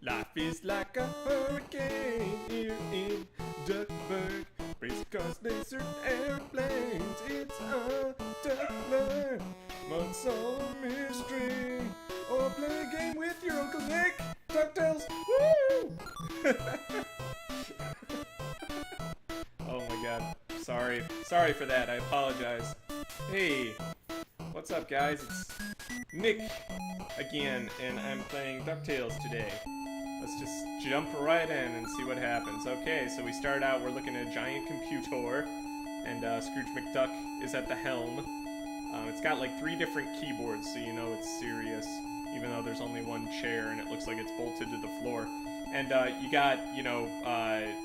Life is like a hurricane here in Duckburg. Race cars, desert airplanes. It's a Duckburg. Months all a mystery. Or play a game with your Uncle Nick. Ducktales. Woo! Oh my god. Sorry for that. I apologize. Hey, what's up, guys? It's Nick again, and I'm playing Ducktales today. Let's just jump right in and see what happens. Okay, so we start out, we're looking at a giant computer, and Scrooge McDuck is at the helm. It's got like 3 different keyboards, so you know it's serious, even though there's only one chair and it looks like it's bolted to the floor. And you got, you know,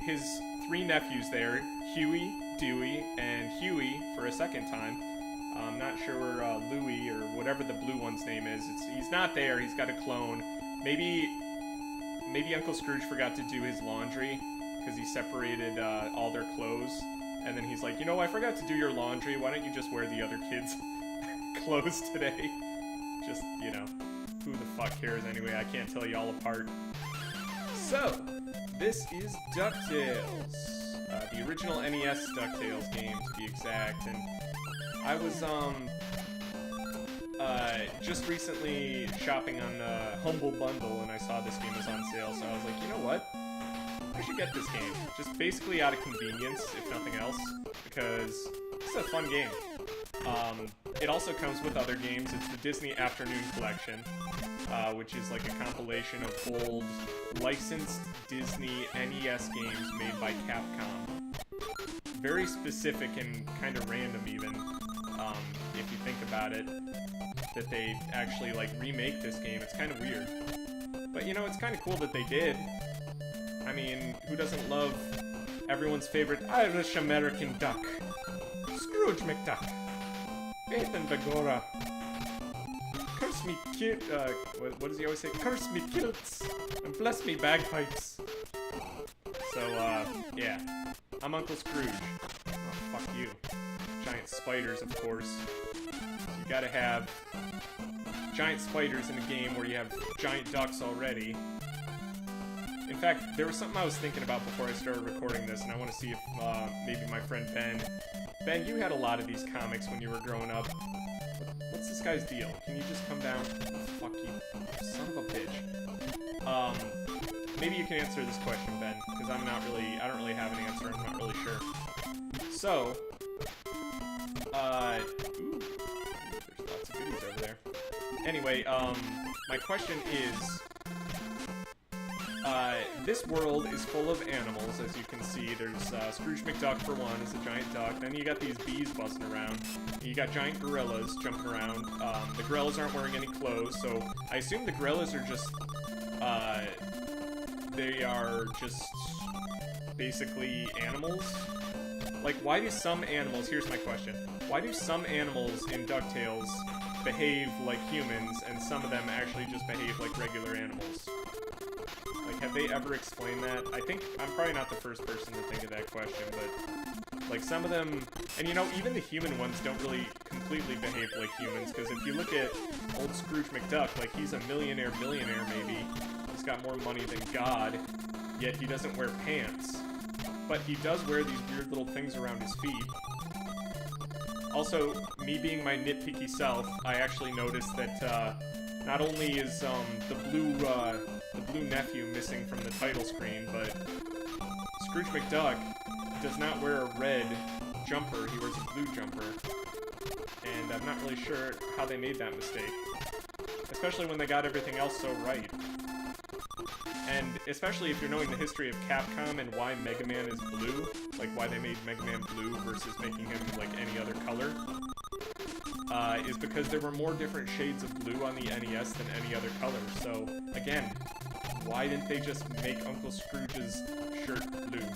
his 3 nephews there, Huey, Dewey, and Huey for a second time. I'm not sure where Louie or whatever the blue one's name is. He's not there. He's got a clone. Maybe Uncle Scrooge forgot to do his laundry because he separated all their clothes. And then he's like, you know, I forgot to do your laundry. Why don't you just wear the other kids' clothes today? Just, you know, who the fuck cares anyway? I can't tell you all apart. So, this is DuckTales. The original NES DuckTales game, to be exact. And I was, just recently shopping on Humble Bundle, and I saw this game was on sale, so I was like, you know what? I should get this game. Just basically out of convenience, if nothing else, because it's a fun game. It also comes with other games. It's the Disney Afternoon Collection, which is like a compilation of old licensed Disney NES games made by Capcom. Very specific and kind of random even, if you think about it, that they actually like remake this game. It's kind of weird. But you know, it's kind of cool that they did. I mean, who doesn't love everyone's favorite Irish-American duck? Scrooge McDuck. Faith and Begorra. Curse me what does he always say? Curse me kilts and bless me bagpipes. So, yeah. I'm Uncle Scrooge. Oh, fuck you. Giant spiders, of course. You gotta have giant spiders in a game where you have giant ducks already. In fact, there was something I was thinking about before I started recording this, and I want to see if maybe my friend Ben, you had a lot of these comics when you were growing up. What's this guy's deal? Can you just come down? Oh, fuck you, son of a bitch. Maybe you can answer this question, Ben, because I don't really have an answer. I'm not really sure. So, ooh, there's lots of goodies over there. Anyway, my question is, this world is full of animals, as you can see. There's Scrooge McDuck, for one, is a giant duck. Then you got these bees busting around. You got giant gorillas jumping around. The gorillas aren't wearing any clothes, so I assume the gorillas are just, they are just basically animals? Like, why do some animals, here's my question, why do some animals in DuckTales behave like humans and some of them actually just behave like regular animals? Like, have they ever explained that? I think, I'm probably not the first person to think of that question, but, like, some of them, and you know, even the human ones don't really completely behave like humans, because if you look at old Scrooge McDuck, like, he's a billionaire maybe, he's got more money than God, yet he doesn't wear pants. But he does wear these weird little things around his feet. Also, me being my nitpicky self, I actually noticed that, not only is, the blue nephew missing from the title screen, but Scrooge McDuck does not wear a red jumper, he wears a blue jumper. And I'm not really sure how they made that mistake. Especially when they got everything else so right. And especially if you're knowing the history of Capcom and why Mega Man is blue, like why they made Mega Man blue versus making him like any other color, is because there were more different shades of blue on the NES than any other color. So, again, why didn't they just make Uncle Scrooge's shirt blue?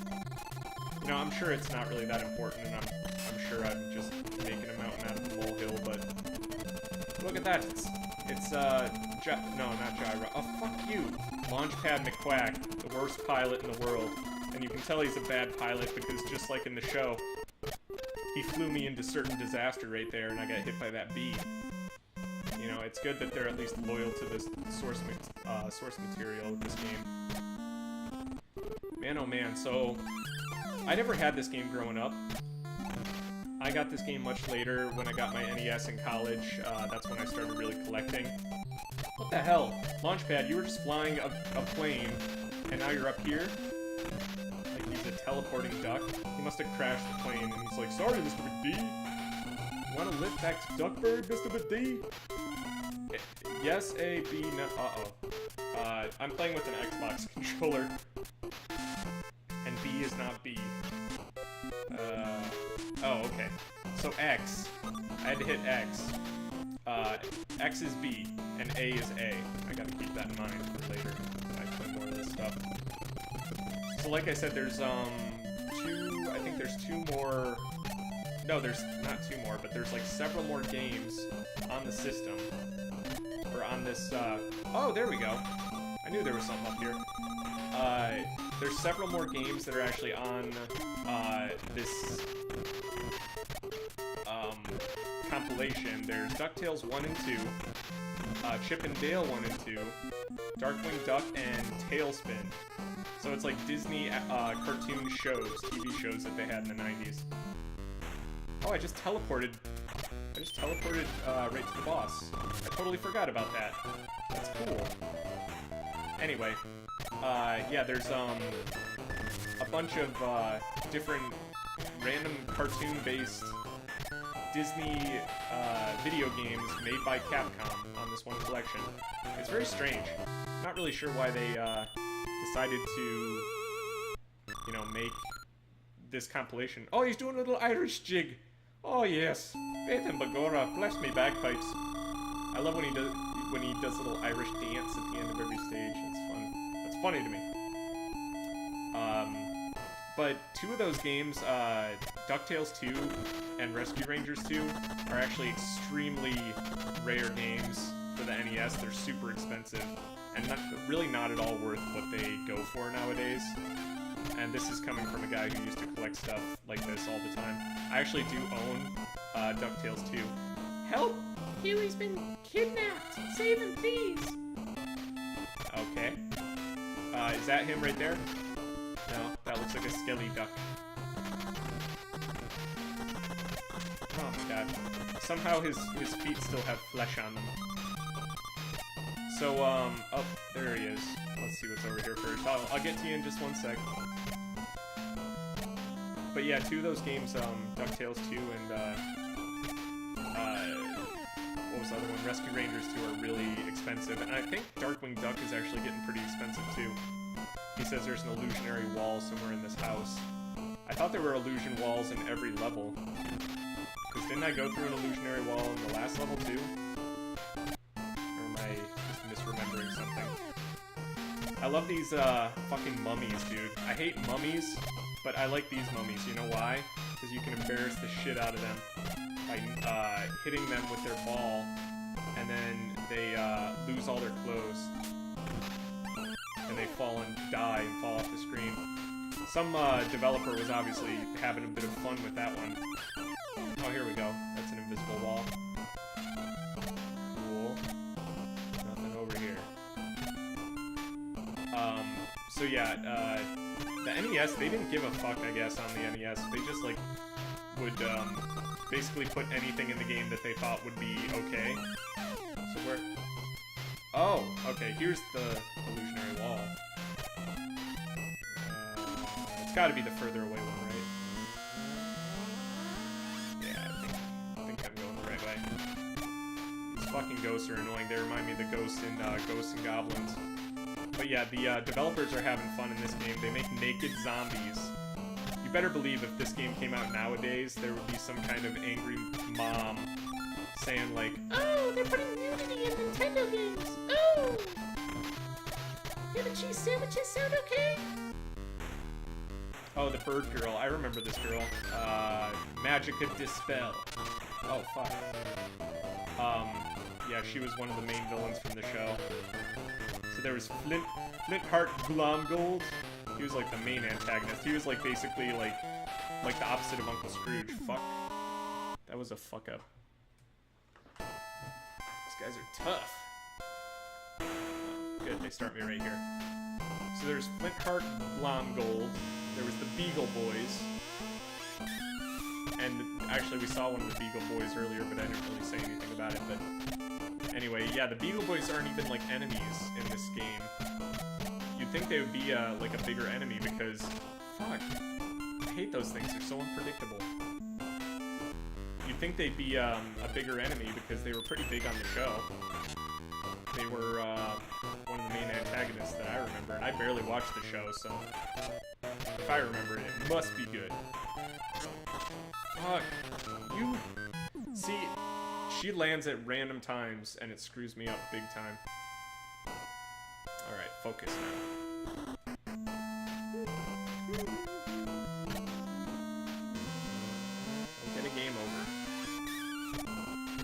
You know, I'm sure it's not really that important, and I'm sure I'm just making a mountain out of a molehill, but look at that, it's no, not Gyro. Oh, fuck you. Launchpad McQuack, the worst pilot in the world. And you can tell he's a bad pilot because just like in the show, he flew me into certain disaster right there and I got hit by that bee. You know, know, it's good that they're at least loyal to this source material of this game. Man, oh man, so I never had this game growing up. I got this game much later when I got my NES in college. That's when I started really collecting. What the hell? Launchpad, you were just flying a plane, and now you're up here? Like he's a teleporting duck? He must have crashed the plane, and he's like, sorry, Mr. McD. Want to lift back to Duckburg, Mr. McD? Yes, A, B, no, uh-oh. I'm playing with an Xbox controller. And B is not B. Oh, okay. So X. I had to hit X. X is B, and A is A. I gotta keep that in mind for later when I play more of this stuff. So like I said, there's, I think there's two more... No, there's not two more, but there's like several more games on the system. Or on this, oh, there we go. I knew there was something up here. There's several more games that are actually on, this, compilation. There's Ducktales 1 and 2, Chip and Dale 1 and 2, Darkwing Duck, and Tailspin. So it's like Disney, cartoon shows, TV shows that they had in the 90s. Oh, I just teleported right to the boss. I totally forgot about that. That's cool. Anyway, yeah, there's, a bunch of, different random cartoon-based Disney, video games made by Capcom on this one collection. It's very strange. Not really sure why they, decided to, you know, make this compilation. Oh, he's doing a little Irish jig! Oh yes, Faith and Bagora, bless me bagpipes. I love when he does a little Irish dance at the end of every stage. It's fun. That's funny to me. But two of those games, DuckTales 2 and Rescue Rangers 2, are actually extremely rare games for the NES. They're super expensive and really not at all worth what they go for nowadays. And this is coming from a guy who used to collect stuff like this all the time. I actually do own DuckTales 2. Help! Huey's been kidnapped! Save him, please! Okay. Is that him right there? No, that looks like a skelly duck. Oh my god. Somehow his feet still have flesh on them. So, oh, there he is. Let's see what's over here first. I'll get to you in just one sec. But yeah, two of those games, DuckTales 2 and, what was the other one? Rescue Rangers 2 are really expensive. And I think Darkwing Duck is actually getting pretty expensive too. He says there's an illusionary wall somewhere in this house. I thought there were illusion walls in every level. Because didn't I go through an illusionary wall in the last level too? Or am I just misremembering something? I love these, fucking mummies, dude. I hate mummies, but I like these mummies. You know why? Because you can embarrass the shit out of them by, hitting them with their ball, and then they, lose all their clothes. And they fall and die and fall off the screen. Some, developer was obviously having a bit of fun with that one. Oh, here we go. That's an invisible wall. Cool. Nothing over here. So yeah, the NES, they didn't give a fuck, I guess, on the NES. They just, like, would, basically put anything in the game that they thought would be okay. So where... Oh, okay, here's the illusionary wall. It's gotta be the further away one, right? Yeah, I think I'm going the right way. These fucking ghosts are annoying. They remind me of the ghosts in Ghosts and Goblins. But yeah, the developers are having fun in this game. They make naked zombies. You better believe if this game came out nowadays, there would be some kind of angry mom saying like, "Oh, they're putting nudity in Nintendo games! Oh! Ham and cheese sandwiches sound okay?" Oh, the bird girl. I remember this girl. Magica Dispel. Oh, fuck. Yeah, she was one of the main villains from the show. So there was Flintheart Glomgold. He was like the main antagonist. He was like basically like the opposite of Uncle Scrooge. Fuck. That was a fuck up. guys are tough. Oh, good, they start me right here. So there's Flintheart Blomgold. There was the Beagle Boys. And actually, we saw one of the Beagle Boys earlier, but I didn't really say anything about it. But anyway, yeah, the Beagle Boys aren't even like enemies in this game. You'd think they would be like a bigger enemy because, fuck, I hate those things. They're so unpredictable. You'd think they'd be a bigger enemy because they were pretty big on the show. They were one of the main antagonists that I remember, and I barely watched the show, so if I remember it, it must be good. Fuck. You... See, she lands at random times, and it screws me up big time. Alright, focus now. Don't get a game over.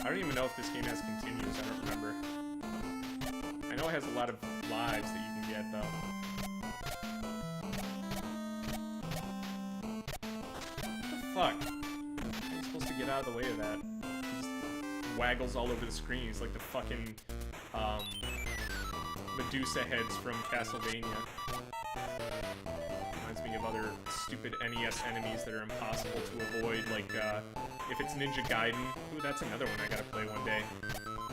I don't even know if this game has continues, I don't remember. I know it has a lot of lives that you can get, though. What the fuck? How are you supposed to get out of the way of that? He just waggles all over the screen. He's like the fucking, Medusa heads from Castlevania. Reminds me of other stupid NES enemies that are impossible to avoid, like, if it's Ninja Gaiden. Ooh, that's another one I gotta play one day.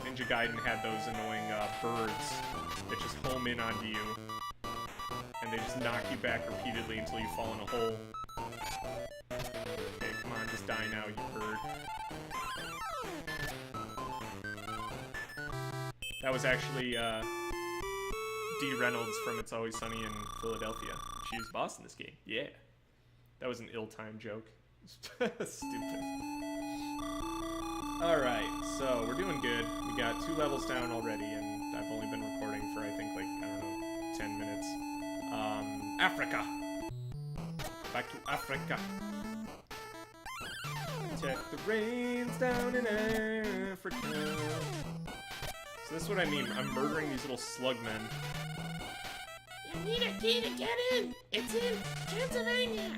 Ninja Gaiden had those annoying birds that just home in onto you, and they just knock you back repeatedly until you fall in a hole. Okay, come on, just die now, you bird. That was actually Dee Reynolds from It's Always Sunny in Philadelphia. She was boss in this game. Yeah. That was an ill-timed joke. Stupid. Alright, so we're doing good. We got 2 levels down already, and I've only been recording for, I think, like, I don't know, 10 minutes. Africa! Back to Africa. Protect the rains down in Africa. So this is what I mean. I'm murdering these little slug men. You need a key to get in! It's in Pennsylvania!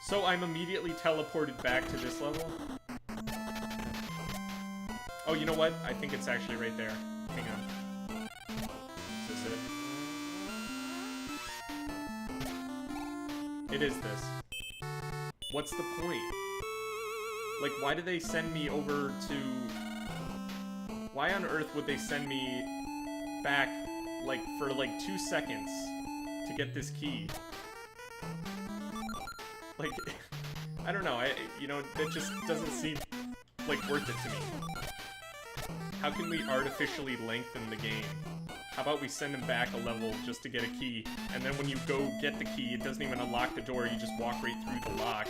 So I'm immediately teleported back to this level? Oh, you know what? I think it's actually right there. Hang on. Is this it? It is this. What's the point? Like, why do they send me over to... Why on earth would they send me back, like, for, like, 2 seconds to get this key? Like, I don't know, you know, that just doesn't seem, like, worth it to me. How can we artificially lengthen the game? How about we send him back a level just to get a key, and then when you go get the key, it doesn't even unlock the door, you just walk right through the lock,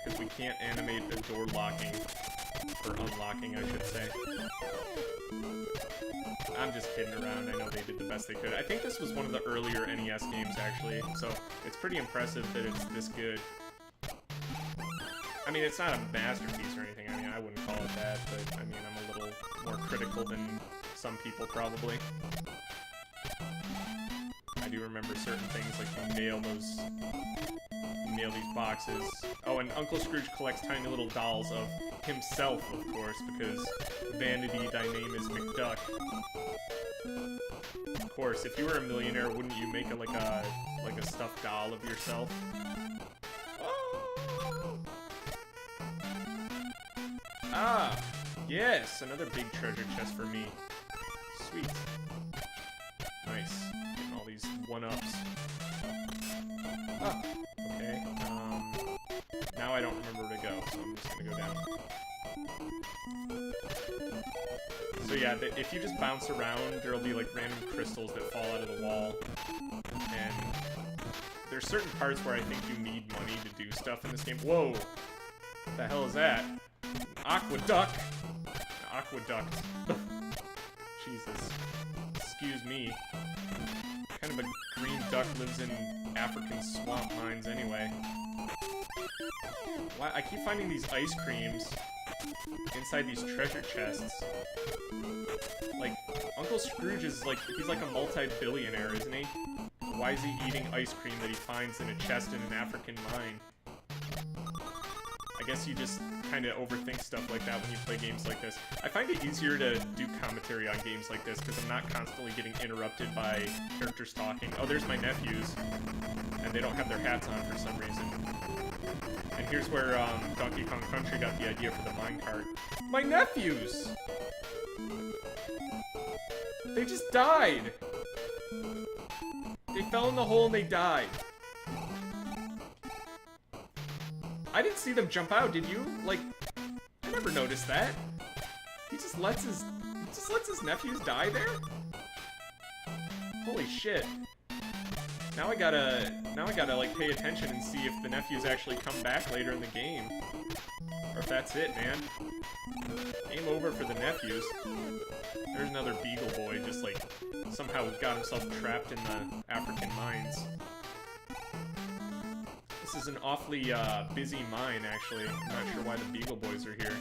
because we can't animate the door locking, or unlocking, I should say. I'm just kidding around, I know they did the best they could. I think this was one of the earlier NES games, actually, so it's pretty impressive that it's this good. I mean, it's not a masterpiece or anything, I mean, I wouldn't call it that, but, I mean, I'm a little more critical than some people, probably. I do remember certain things, like you nail these boxes. Oh, and Uncle Scrooge collects tiny little dolls of himself, of course, because vanity, thy name is McDuck. Of course, if you were a millionaire, wouldn't you make like a stuffed doll of yourself? Oh! Ah, yes, another big treasure chest for me. Sweet. Nice. Getting all these one-ups. Ah, okay. Now I don't remember where to go, so I'm just gonna go down. So yeah, if you just bounce around, there'll be like random crystals that fall out of the wall. And there's certain parts where I think you need money to do stuff in this game. Whoa! What the hell is that? An aqueduct? An aqueduct. Jesus. Excuse me. What kind of a green duck lives in African swamp mines anyway? Why? I keep finding these ice creams inside these treasure chests. Like, Uncle Scrooge is like, he's like a multi-billionaire, isn't he? Why is he eating ice cream that he finds in a chest in an African mine? I guess you just kind of overthink stuff like that when you play games like this. I find it easier to do commentary on games like this because I'm not constantly getting interrupted by characters talking. Oh, there's my nephews, and they don't have their hats on for some reason. And here's where Donkey Kong Country got the idea for the minecart. My nephews! They just died! They fell in the hole and they died. I didn't see them jump out, did you? Like, I never noticed that. He just lets his nephews die there? Holy shit. Now I gotta like pay attention and see if the nephews actually come back later in the game. Or if that's it, man. Game over for the nephews. There's another Beagle Boy just like somehow got himself trapped in the African mines. This is an awfully busy mine, actually. I'm not sure why the Beagle Boys are here.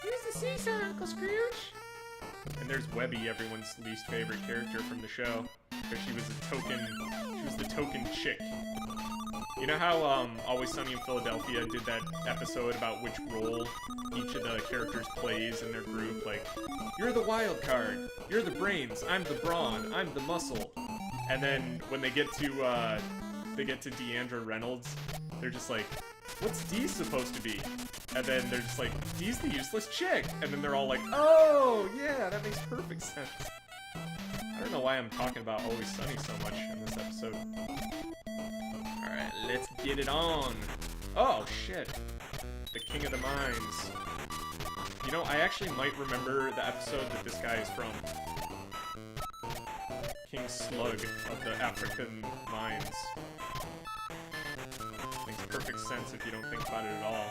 Here's the seesaw, Uncle Scrooge. And there's Webby, everyone's least favorite character from the show, because she was the token chick. You know how Always Sunny in Philadelphia did that episode about which role each of the characters plays in their group? Like, you're the wild card, you're the brains, I'm the brawn, I'm the muscle. And then when they get to Deandra Reynolds, they're just like, what's Dee supposed to be? And then they're just like, Dee's the useless chick. And then they're all like, oh, yeah, that makes perfect sense. I don't know why I'm talking about Always Sunny so much in this episode. Alright, let's get it on. Oh, shit. The King of the Mines. You know, I actually might remember the episode that this guy is from. King Slug of the African Mines. Makes perfect sense if you don't think about it at all.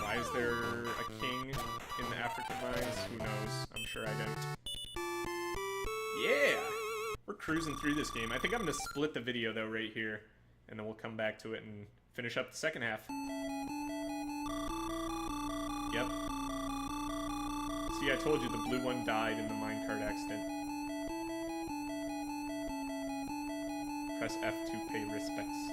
Why is there a king in the African mines? Who knows? I'm sure I don't. Yeah! We're cruising through this game. I think I'm gonna split the video though right here, and then we'll come back to it and finish up the second half. Yep. See, I told you the blue one died in the minecart accident. Press F to pay respects.